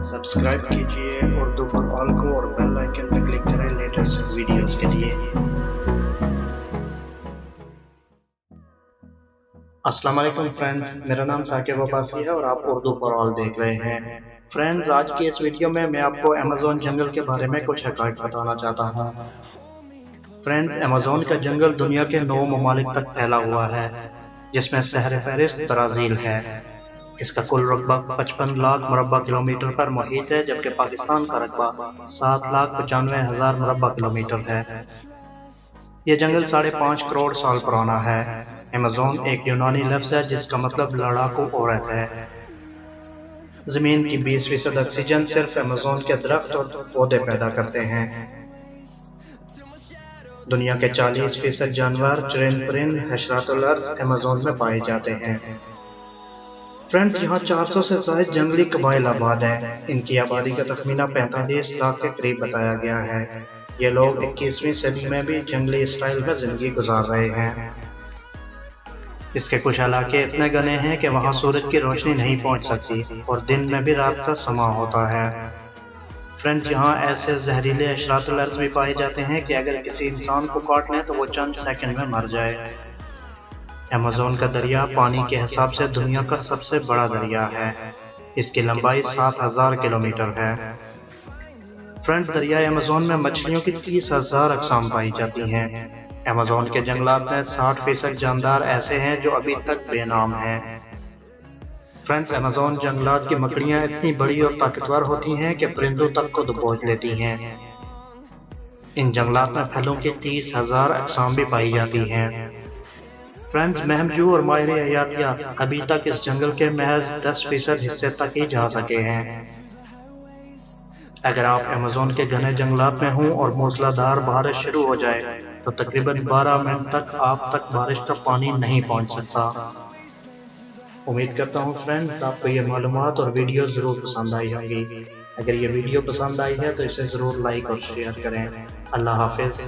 Subscribe कीजिए Urdu for all को और बेल आइकन पर क्लिक करें लेटेस्ट वीडियोस के लिए। अस्सलाम वालेकुम फ्रेंड्स, मेरा नाम साकिब अब्बासी है और आप उर्दू फॉर ऑल देख रहे हैं। फ्रेंड्स, आज की इस वीडियो में मैं आपको अमेज़न जंगल के बारे में कुछ हक़ाइक़ बताना चाहता हूँ। फ्रेंड्स, अमेज़न का जंगल दुनिया के 9 ममालिक तक फैला हुआ है, जिसमें सहर फहरिस्त ब्राज़ील है। इसका कुल रकबा 55 लाख मुरब्बा किलोमीटर पर मुहित है, जबकि पाकिस्तान का रकबा 7,95,000 मुरब्बा किलोमीटर है। ये जंगल 5.5 करोड़ साल पुराना है। अमेज़न एक यूनानी लफ्ज़ है जिसका मतलब लड़ाकू औरत है। ज़मीन की 20% ऑक्सीजन सिर्फ अमेज़न के दरख्त और पौधे पैदा करते हैं। दुनिया के 40% जानवर, चरिंद परिंद, हशरातुल अर्ज़ अमेज़न में पाए जाते हैं। फ्रेंड्स, यहाँ 400 से ज़ायद जंगली कबाइल आबाद हैं। इनकी आबादी का तखमीना 45 लाख के करीब बताया गया है। ये लोग 21वीं सदी में भी जंगली स्टाइल में ज़िंदगी गुजार रहे हैं। इसके कुछ इलाके इतने घने हैं कि वहाँ सूरज की रोशनी नहीं पहुँच सकती और दिन में भी रात का समा होता है। फ्रेंड्स, यहाँ ऐसे जहरीले हशरातुल अर्ज़ भी पाए जाते हैं कि अगर किसी इंसान को काट लें तो वो चंद सेकंड में मर जाए। अमेज़न का दरिया पानी के हिसाब से दुनिया का सबसे बड़ा दरिया है। इसकी लंबाई 7,000 किलोमीटर है। फ्रेंड्स, दरिया अमेज़न में मछलियों की 30,000 अक़साम पाई जाती हैं। अमेज़न के जंगलात में 60% जानदार ऐसे हैं जो अभी तक बेनाम हैं। फ्रेंड्स, अमेज़न जंगलात की मकड़ियाँ इतनी बड़ी और ताकतवर होती हैं कि परिंदों तक को दबोच लेती हैं। इन जंगलात में फलों की 30,000 अक़साम भी पाई जाती हैं। फ्रेंड्स, महमजू और माहिर हयातियात अभी तक इस जंगल के महज 10% हिस्से तक ही जा सके हैं। अगर आप अमेज़न के घने जंगलात में हों और मूसलाधार बारिश शुरू हो जाए तो तकरीबन 12 मिनट तक आप तक बारिश का पानी नहीं पहुंच सकता। उम्मीद करता हूं फ्रेंड्स, आपको ये मालूमात और वीडियो ज़रूर पसंद आई होंगी। अगर ये वीडियो पसंद आई है तो इसे ज़रूर लाइक और शेयर करें। अल्लाह हाफिज़।